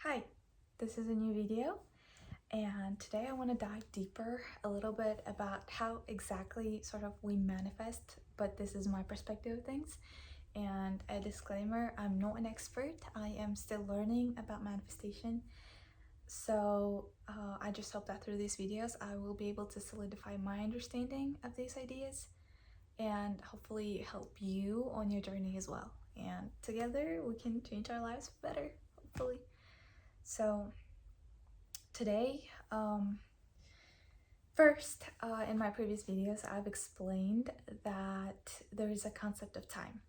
Hi, this is a new video, and today I want to dive deeper a little bit about how exactly sort of we manifest, but this is my perspective of things. And a disclaimer, I'm not an expert. I am still learning about manifestation. So I just hope that through these videos I will be able to solidify my understanding of these ideas and hopefully help you on your journey as well. And together we can change our lives better, hopefully. So today, first, in my previous videos, I've explained that there is a concept of time,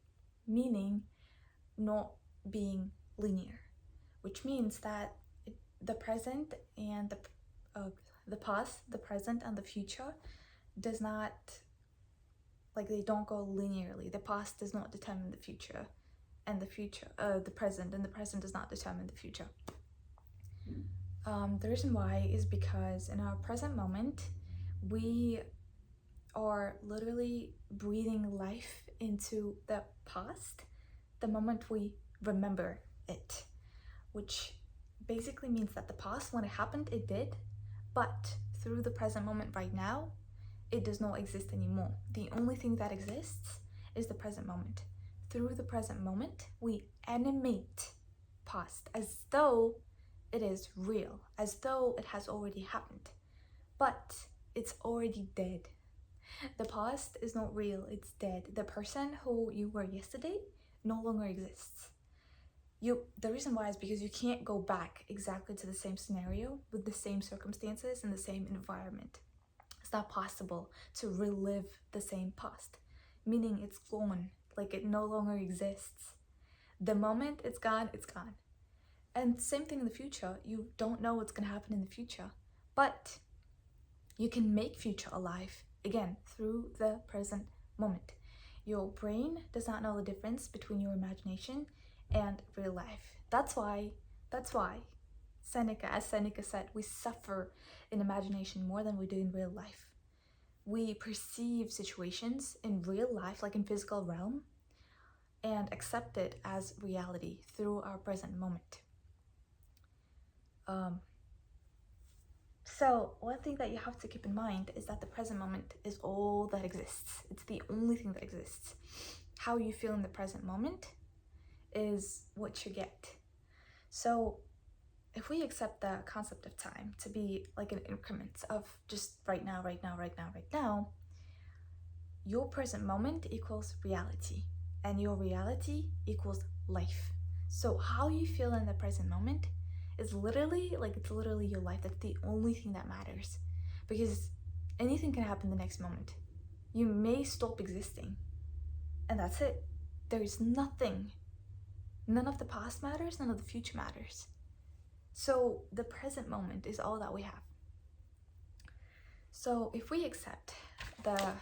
meaning not being linear, which means that the present and the past, the present and the future does not, they don't go linearly. The past does not determine the future, and the present, and the present does not determine the future. The reason why is because in our present moment, we are literally breathing life into the past the moment we remember it, which basically means that the past, when it happened, it did, but through the present moment right now, it does not exist anymore. The only thing that exists is the present moment. Through the present moment, we animate past as though it is real, as though it has already happened, but it's already dead. The past is not real, it's dead. The person who you were yesterday no longer exists. The reason why is because you can't go back exactly to the same scenario with the same circumstances and the same environment. It's not possible to relive the same past, meaning it's gone, like it no longer exists. The moment it's gone, it's gone. And same thing in the future. You don't know what's going to happen in the future, but you can make future alive, again, through the present moment. Your brain does not know the difference between your imagination and real life. That's why as Seneca said, we suffer in imagination more than we do in real life. We perceive situations in real life, like in physical realm, and accept it as reality through our present moment. So one thing that you have to keep in mind is that the present moment is all that exists. It's the only thing that exists. How you feel in the present moment is what you get. So if we accept the concept of time to be like an increment of just right now, your present moment equals reality, and your reality equals life. So how you feel in the present moment is literally your life. That's the only thing that matters, because anything can happen the next moment. You may stop existing, and that's it. There is nothing. None of the past matters, none of the future matters. So the present moment is all that we have. So if we accept the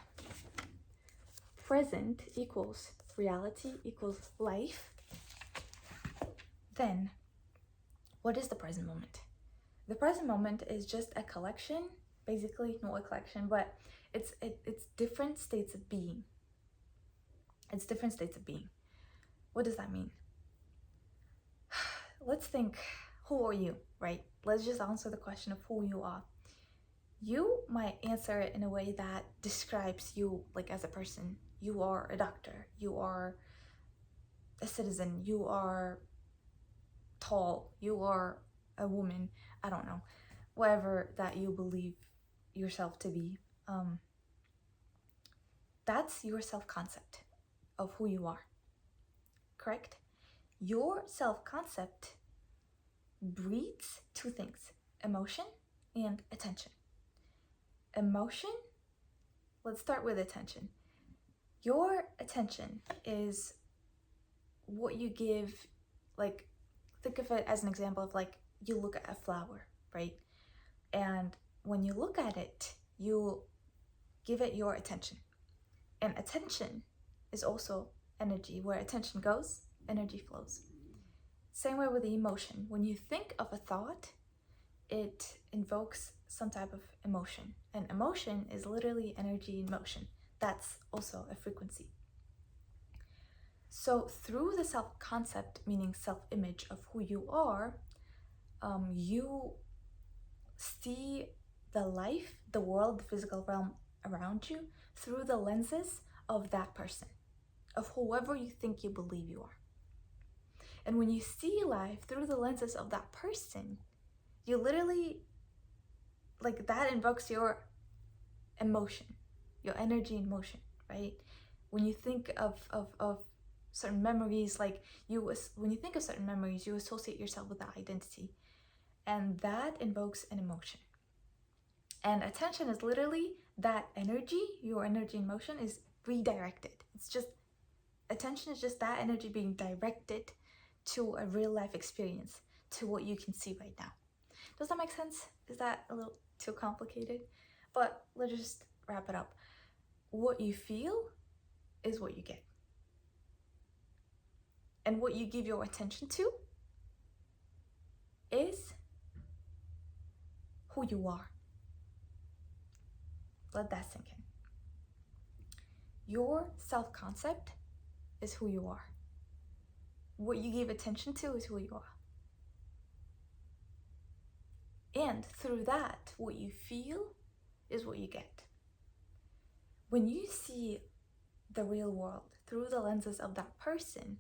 present equals reality equals life, then what is the present moment? The present moment is just a collection, basically, not a collection, but it's different states of being. It's different states of being. What does that mean? Let's think, who are you, right? Let's just answer the question of who you are. You might answer it in a way that describes you, like as a person. You are a doctor, you are a citizen, you are tall, you are a woman, I don't know, whatever that you believe yourself to be. That's your self-concept of who you are, correct? Your self-concept breeds two things: emotion and attention. Emotion, let's start with attention. Your attention is what you give, like, think of it as an example of, like, you look at a flower, right? And when you look at it, you give it your attention. And attention is also energy. Where attention goes, energy flows. Same way with the emotion. When you think of a thought, it invokes some type of emotion. And emotion is literally energy in motion. That's also a frequency. So through the self-concept, meaning self-image of who you are, you see the life, the world, the physical realm around you through the lenses of that person, of whoever you think you believe you are. And when you see life through the lenses of that person, you literally, like, that invokes your emotion, your energy in motion, right? When you think of certain memories, like when you think of certain memories, you associate yourself with that identity, and that invokes an emotion. And attention is literally that energy, your energy in motion is redirected. It's just, attention is just that energy being directed to a real life experience, to what you can see right now. Does that make sense? Is that a little too complicated? But let's just wrap it up. What you feel is what you get. And what you give your attention to is who you are. Let that sink in. Your self-concept is who you are. What you give attention to is who you are. And through that, what you feel is what you get. When you see the real world through the lenses of that person,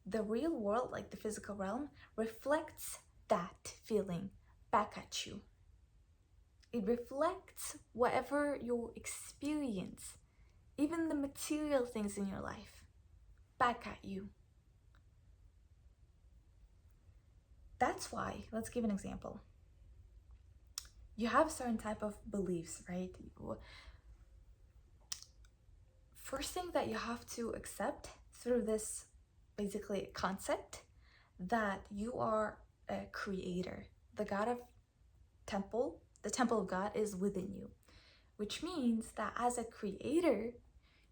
the real world, like the physical realm, reflects that feeling back at you. It reflects whatever you experience, even the material things in your life, back at you. That's why, let's give an example. You have a certain type of beliefs, right? First thing that you have to accept through this basically concept that you are a creator. The God of temple, the temple of God is within you, which means that as a creator,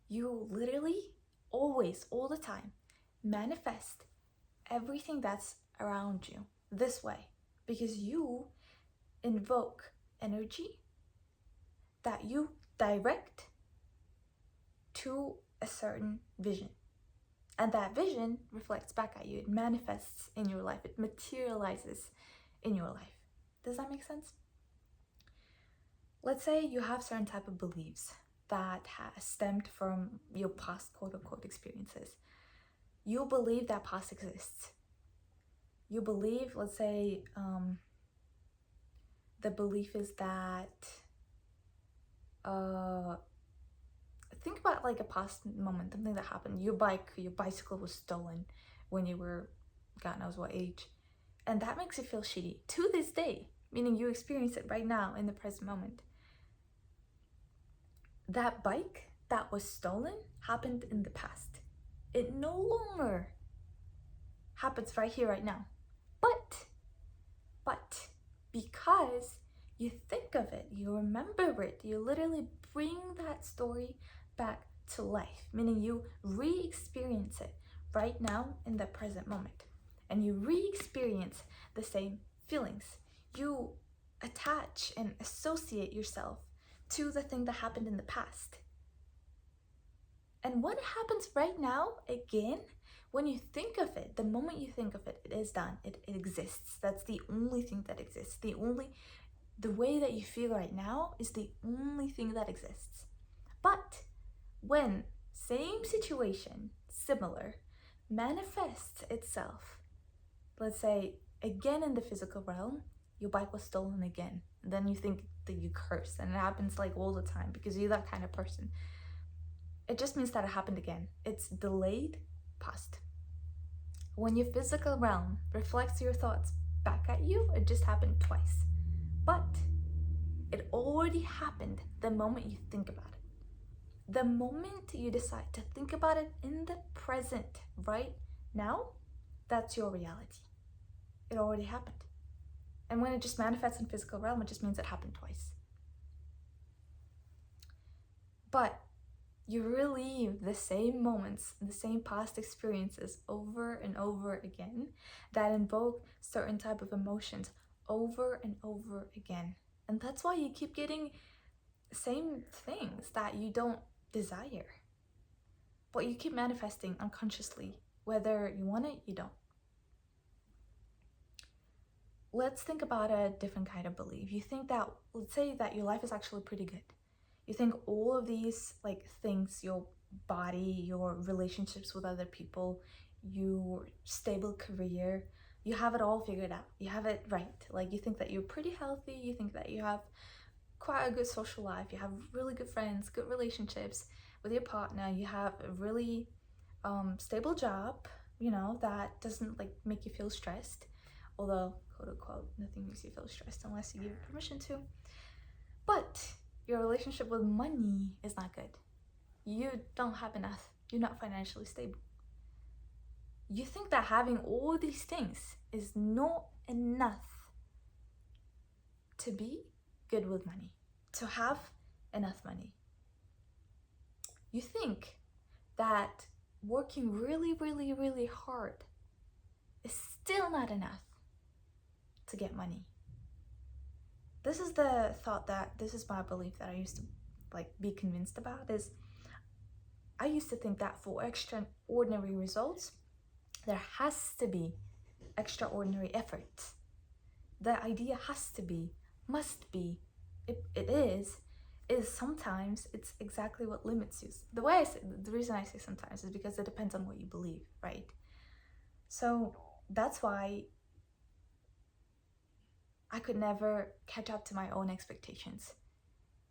you literally always, all the time, manifest everything that's around you this way, because you invoke energy that you direct to a certain vision. And that vision reflects back at you. It manifests in your life. It materializes in your life. Does that make sense? Let's say you have certain type of beliefs that has stemmed from your past quote-unquote experiences. You believe that past exists. You believe, let's say, the belief is that, think about like a past moment, something that happened. Your bicycle was stolen when you were, God knows what age. And that makes you feel shitty to this day, meaning you experience it right now in the present moment. That bike that was stolen happened in the past. It no longer happens right here, right now. But because you think of it, you remember it, you literally bring that story back to life, meaning you re-experience it right now in the present moment. And you re-experience the same feelings. You attach and associate yourself to the thing that happened in the past. And what happens right now, again, when you think of it, the moment you think of it, it is done. It exists. That's the only thing that exists. The way that you feel right now is the only thing that exists. But when same situation, similar, manifests itself, let's say again in the physical realm, your bike was stolen again. And then you think that you cursed, and it happens like all the time because you're that kind of person. It just means that it happened again. It's delayed past. When your physical realm reflects your thoughts back at you, it just happened twice. But it already happened the moment you think about it. The moment you decide to think about it in the present, right now, that's your reality. It already happened. And when it just manifests in physical realm, it just means it happened twice. But you relive the same moments, the same past experiences over and over again that invoke certain type of emotions over and over again. And that's why you keep getting the same things that you don't desire. But you keep manifesting unconsciously. Whether you want it, you don't. let's think about a different kind of belief. You think that, let's say that your life is actually pretty good. You think all of these like things, your body, your relationships with other people, your stable career, you have it all figured out. You have it right. Like you think that you're pretty healthy, you think that you have quite a good social life, you have really good friends, good relationships with your partner, you have a really stable job, you know, that doesn't like make you feel stressed, although quote unquote nothing makes you feel stressed unless you give it permission to. But your relationship with money is not good. You don't have enough. You're not financially stable. You think that having all these things is not enough to be good with money, to have enough money. You think that working really, really, really hard is still not enough to get money. This is the thought that, this is my belief that I used to like be convinced about, is I used to think that for extraordinary results, there has to be extraordinary effort. The idea has to be, must be, it is sometimes it's exactly what limits you. The reason I say sometimes is because it depends on what you believe, right? So that's why I could never catch up to my own expectations.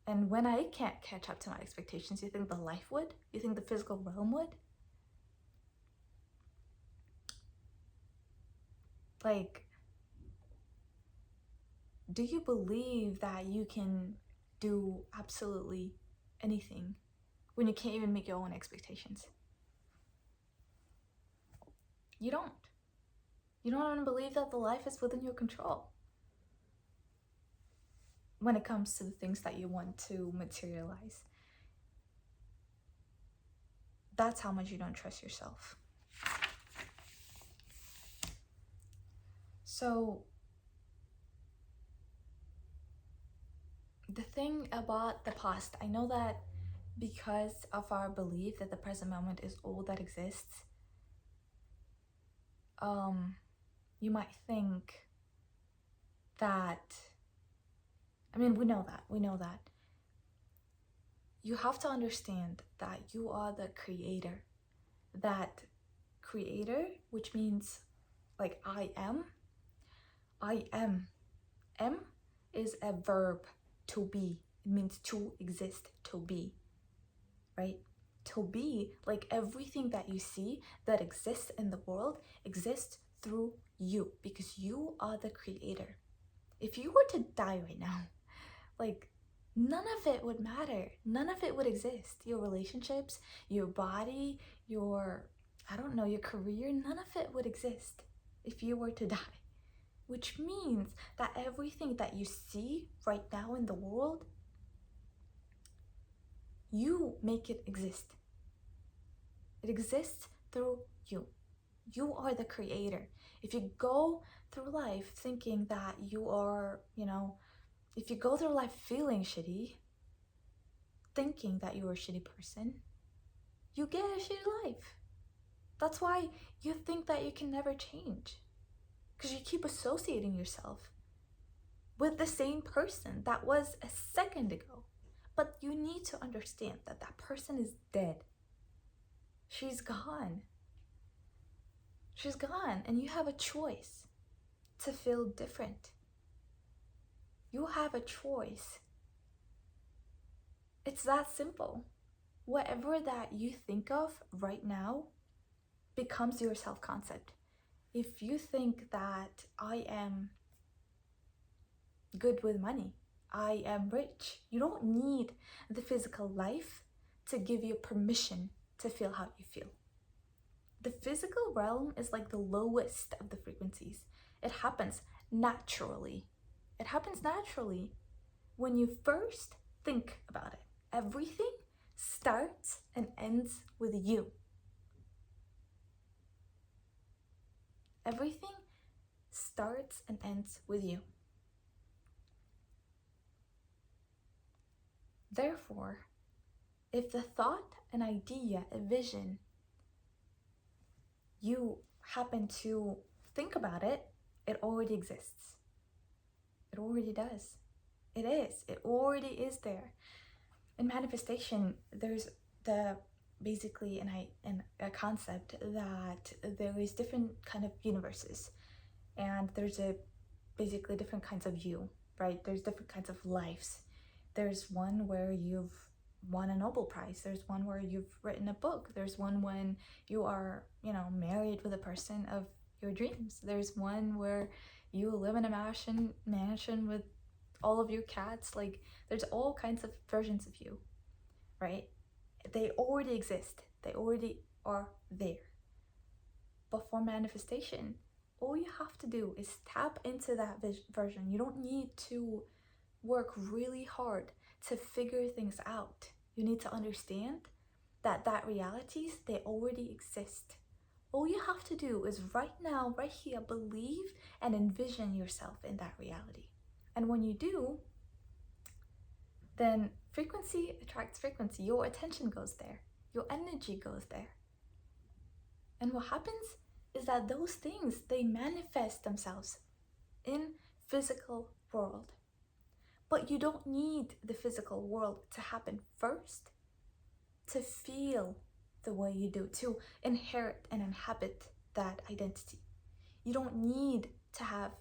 And when I can't catch up to my expectations, you think the life would? You think the physical realm would? Like, do you believe that you can do absolutely anything when you can't even make your own expectations? You don't. You don't even believe that the life is within your control when it comes to the things that you want to materialize. That's how much you don't trust yourself. So the thing about the past, I know that because of our belief that the present moment is all that exists, you might think that, I mean, we know that. You have to understand that you are the creator. That creator, which means like I am. M is a verb, to be. It means to exist, to be, right? To be, like everything that you see that exists in the world exists through you, because you are the creator. If you were to die right now, like none of it would matter. None of it would exist. Your relationships, your body, your, I don't know, your career, none of it would exist if you were to die. Which means that everything that you see right now in the world, you make it exist. It exists through you. You are the creator. If you go through life thinking that you are, you know, if you go through life feeling shitty, thinking that you're a shitty person, you get a shitty life. That's why you think that you can never change, because you keep associating yourself with the same person that was a second ago. But you need to understand that that person is dead. She's gone. She's gone, and you have a choice to feel different. You have a choice. It's that simple. Whatever that you think of right now becomes your self-concept. If you think that I am good with money, I am rich, you don't need the physical life to give you permission to feel how you feel. The physical realm is like the lowest of the frequencies. It happens naturally. It happens naturally when you first think about it. Everything starts and ends with you. Everything starts and ends with you. Therefore, if the thought, an idea, a vision, you happen to think about it, it already exists. It already does. It is. It already is there. In manifestation, there's the basically in a concept that there is different kind of universes, and there's a basically different kinds of you, right? There's different kinds of lives. There's one where you've won a Nobel Prize. There's one where you've written a book. There's one when you are, married with a person of your dreams. There's one where you live in a mansion with all of your cats. Like, there's all kinds of versions of you, right? They already exist. They already are there. But for manifestation, all you have to do is tap into that version. You don't need to work really hard to figure things out. You need to understand that realities, they already exist. All you have to do is right now, right here, believe and envision yourself in that reality. And when you do, then frequency attracts frequency. Your attention goes there. Your energy goes there. And what happens is that those things, they manifest themselves in physical world. But you don't need the physical world to happen first to feel the way you do, to inherit and inhabit that identity. You don't need to have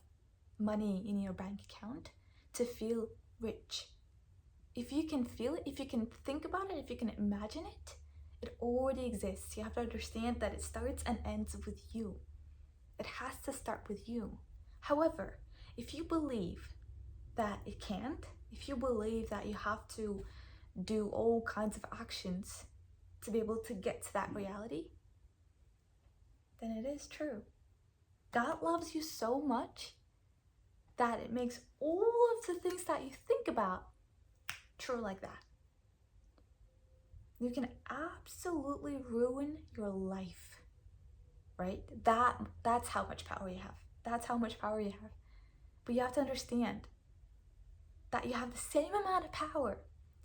money in your bank account to feel rich. If you can feel it, if you can think about it, if you can imagine it, it already exists. You have to understand that it starts and ends with you. It has to start with you. However, if you believe that it can't, if you believe that you have to do all kinds of actions to be able to get to that reality, then it is true. God loves you so much that it makes all of the things that you think about true like that. You can absolutely ruin your life, right? That's how much power you have. That's how much power you have. But you have to understand that you have the same amount of power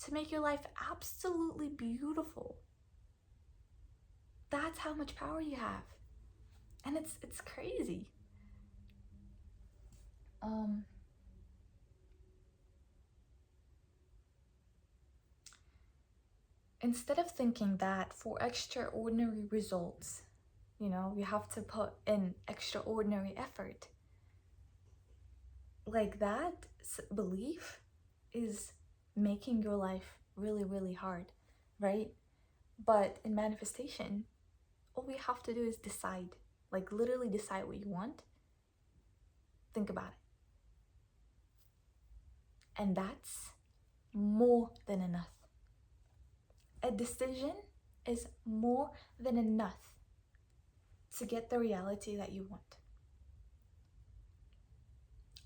to make your life absolutely beautiful. That's how much power you have. And it's crazy. Instead of thinking that for extraordinary results, you have to put in extraordinary effort, like that belief is making your life really, really hard, right? But in manifestation, all we have to do is decide, like literally decide what you want. Think about it. And that's more than enough. A decision is more than enough to get the reality that you want.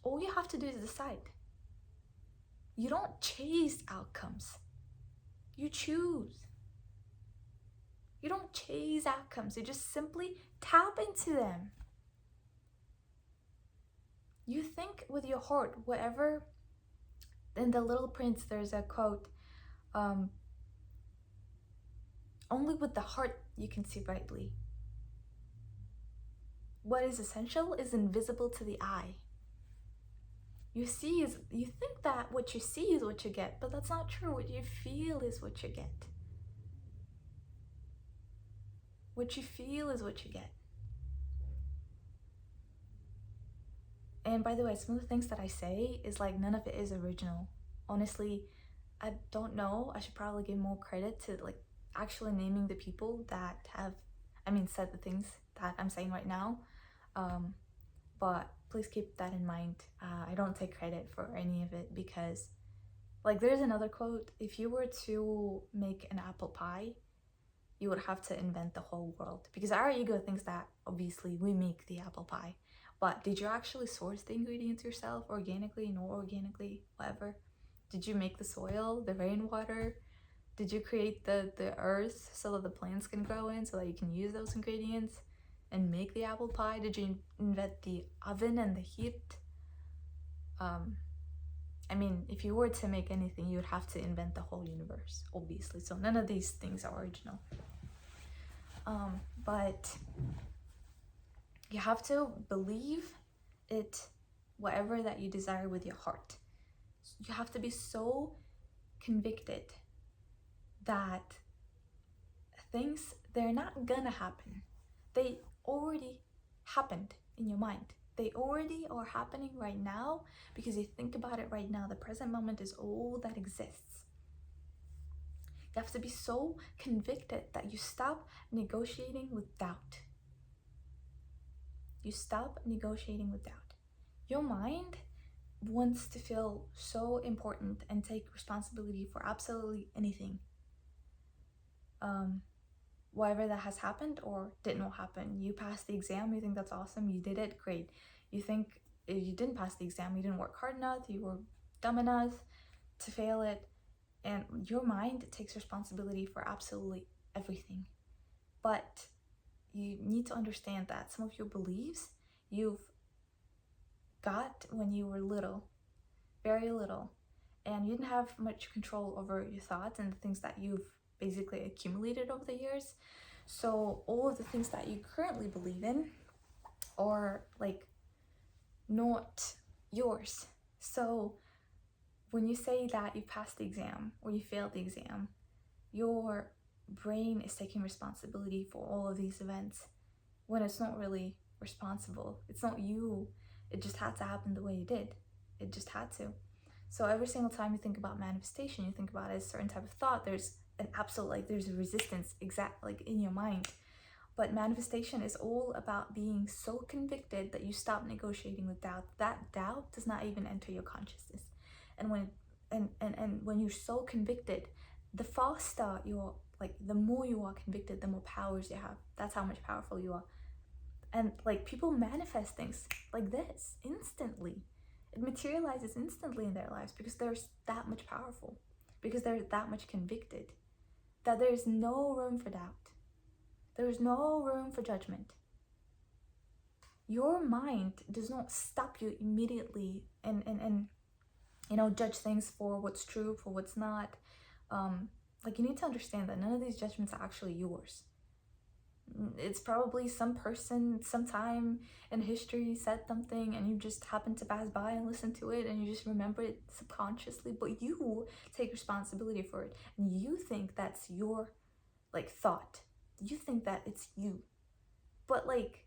All you have to do is decide. You don't chase outcomes. You choose. You don't chase outcomes. You just simply tap into them. You think with your heart, whatever. In The Little Prince, there's a quote, only with the heart you can see rightly. What is essential is invisible to the eye. You think that what you see is what you get, but that's not true. What you feel is what you get. What you feel is what you get. And by the way, some of the things that I say is like none of it is original. Honestly, I don't know. I should probably give more credit to like actually naming the people that have, said the things that I'm saying right now. But please keep that in mind. I don't take credit for any of it because, like, there's another quote. If you were to make an apple pie, you would have to invent the whole world, because our ego thinks that obviously we make the apple pie. But did you actually source the ingredients yourself, organically, inorganically, whatever? Did you make the soil, the rainwater? Did you create the earth so that the plants can grow in, so that you can use those ingredients and make the apple pie? Did you invent the oven and the heat? If you were to make anything, you would have to invent the whole universe, obviously. So none of these things are original. But you have to believe it whatever that you desire with your heart. You have to be so convicted that things, they're not gonna happen. They already happened in your mind. They already are happening right now because you think about it right now. The present moment is all that exists. You have to be so convicted that you stop negotiating with doubt. You stop negotiating with doubt. Your mind wants to feel so important and take responsibility for absolutely anything. Whatever that has happened or didn't happen. You passed the exam, you think that's awesome, you did it, great. You think if you didn't pass the exam, you didn't work hard enough, you were dumb enough to fail it, and your mind takes responsibility for absolutely everything. But you need to understand that some of your beliefs you've got when you were little, very little, and you didn't have much control over your thoughts and the things that you've basically accumulated over the years. So all of the things that you currently believe in are like not yours. So when you say that you passed the exam or you failed the exam, your brain is taking responsibility for all of these events when it's not really responsible. It's not you. It just had to happen the way it did. It just had to. So every single time you think about manifestation, you think about it as a certain type of thought, there's an absolute, like there's a resistance in your mind. But manifestation is all about being so convicted that you stop negotiating with doubt. That doubt does not even enter your consciousness. And when you're so convicted, the faster you're, like the more you are convicted, the more powers you have. That's how much powerful you are. And like people manifest things like this instantly. It materializes instantly in their lives because they're that much powerful, because they're that much convicted, that there's no room for doubt. There's no room for judgment. Your mind does not stop you immediately and judge things for what's true, for what's not. Like you need to understand that none of these judgments are actually yours. It's probably some person sometime in history said something and you just happened to pass by and listen to it and you just remember it subconsciously, but you take responsibility for it and you think that's your like thought. You think that it's you. But like,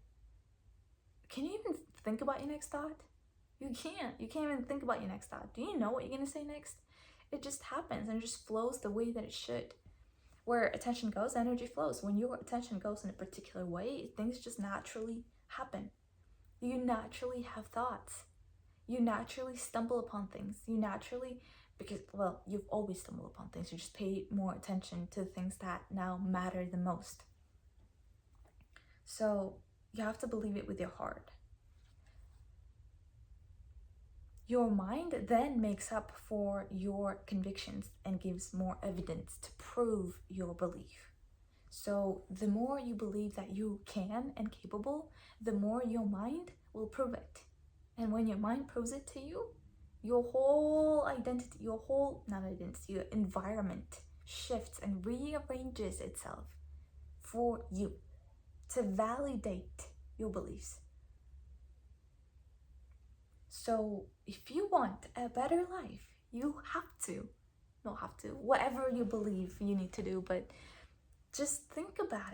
can you even think about your next thought? You can't even think about your next thought. Do you know what you're gonna say next? It just happens and it just flows the way that it should. Where attention goes, energy flows. When your attention goes in a particular way, things just naturally happen. You naturally have thoughts. You naturally stumble upon things. You naturally, because, well, you've always stumbled upon things. You just pay more attention to the things that now matter the most. So you have to believe it with your heart. Your mind then makes up for your convictions and gives more evidence to prove your belief. So the more you believe that you can and capable, the more your mind will prove it. And when your mind proves it to you, your whole identity, your environment shifts and rearranges itself for you to validate your beliefs. So if you want a better life, you whatever you believe you need to do, but just think about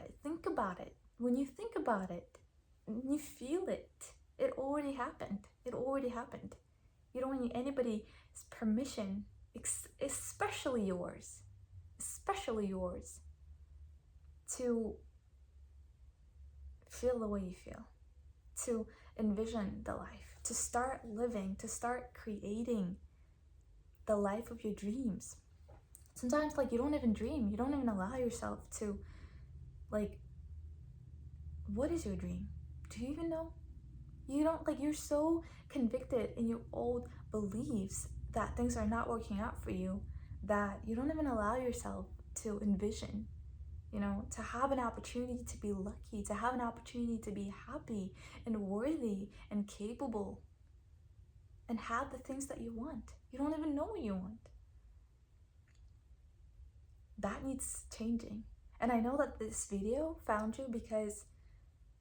it. When you think about it, you feel it. It already happened. You don't need anybody's permission, especially yours, to feel the way you feel, to envision the life, to start living, to start creating the life of your dreams. Sometimes like you don't even dream, you don't even allow yourself to, like, what is your dream? Do you even know? You don't, like, you're so convicted in your old beliefs that things are not working out for you that you don't even allow yourself to envision, to have an opportunity to be lucky, to have an opportunity to be happy and worthy and capable and have the things that you want. You don't even know what you want. That needs changing. And I know that this video found you because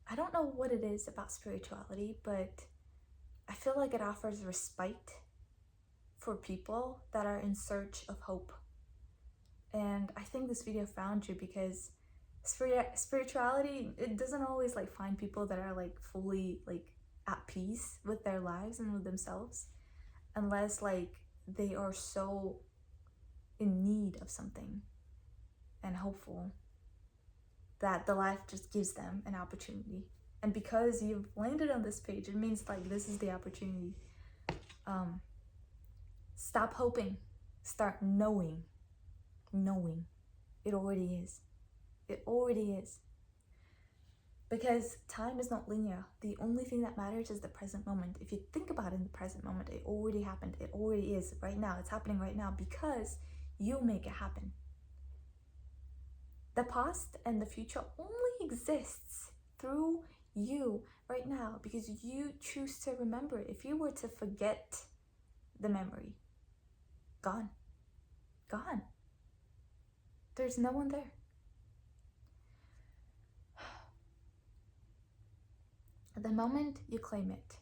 I don't know what it is about spirituality, but I feel like it offers respite for people that are in search of hope. And I think this video found you because spirituality, it doesn't always like find people that are like fully like at peace with their lives and with themselves, unless like they are so in need of something and hopeful that the life just gives them an opportunity. And because you've landed on this page, it means like this is the opportunity. Stop hoping, start knowing. It already is. It already is. Because time is not linear. The only thing that matters is the present moment. If you think about it in the present moment, it already happened. It already is right now. It's happening right now because you make it happen. The past and the future only exists through you right now because you choose to remember it. If you were to forget the memory, gone. Gone. There's no one there. The moment you claim it,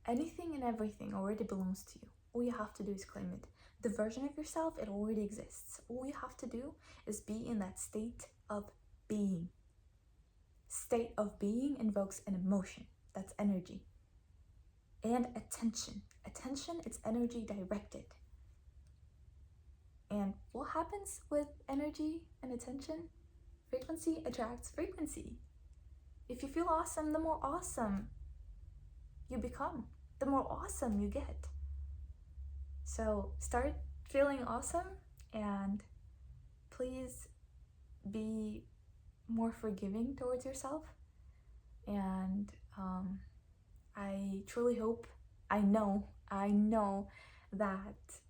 anything and everything already belongs to you. All you have to do is claim it. The version of yourself, it already exists. All you have to do is be in that state of being. State of being invokes an emotion. That's energy. And attention. Attention, it's energy directed. And what happens with energy and attention? Frequency attracts frequency. If you feel awesome, the more awesome you become, the more awesome you get. So start feeling awesome, and please be more forgiving towards yourself. And I truly hope, I know that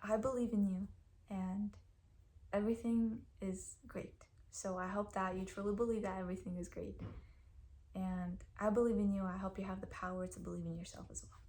I believe in you and everything is great. So I hope that you truly believe that everything is great. And I believe in you. I hope you have the power to believe in yourself as well.